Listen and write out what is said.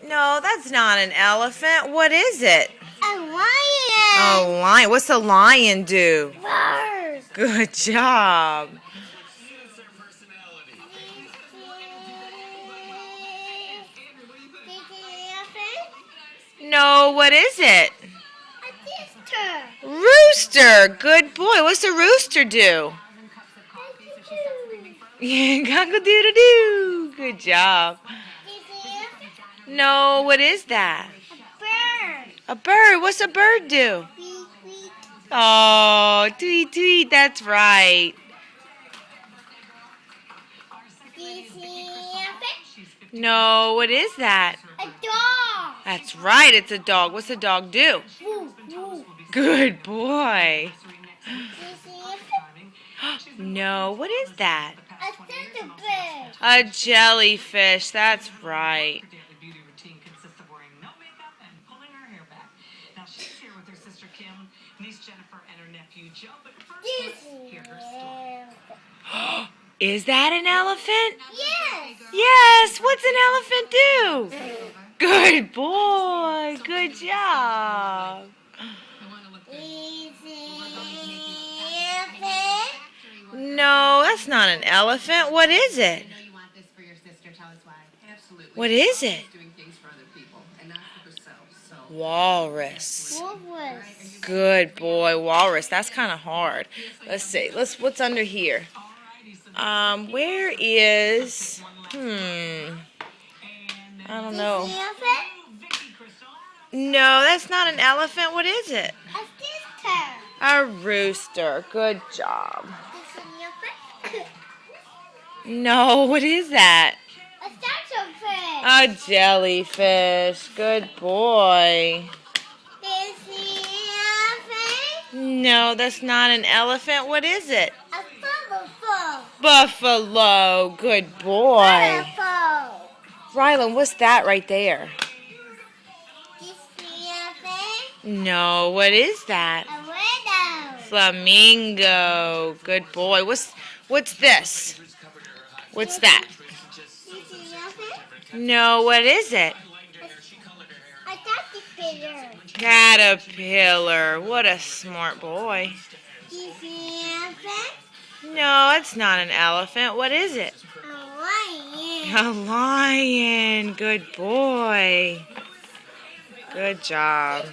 No, that's not an elephant. What is it? A lion. A lion. What's a lion do? Roar. Good job. No, what is it? A rooster. Rooster. Good boy. What's a rooster do? Cock-a-doodle-doo. Good job. No, what is that? A bird. A bird. What's a bird do? Tweet, tweet. Oh, tweet, tweet. That's right. No, what is that? A dog. That's right. It's a dog. What's a dog do? Woo, woo. Good boy. No, what is that? A centipede. A jellyfish. That's right. Is that an elephant? Yes. Yes. What's an elephant do? Good boy. Good job. No, that's not an elephant. What is it? What is it? Walrus. Walrus. Good boy, walrus. That's kind of hard. Let's see. What's under here? Where is? I don't know. No, that's not an elephant. What is it? A rooster. A rooster. Good job. No, what is that? A A starfish. jellyfish. Good boy. No, that's not an elephant. What is it? A buffalo. Buffalo. Good boy. Buffalo. Rylan, what's that right there? No, what is that? A widow. Flamingo. Good boy. What's this? What's that? No, what is it? A caterpillar. Caterpillar. What a smart boy. No, it's not an elephant. What is it? A lion. A lion. Good boy. Good job.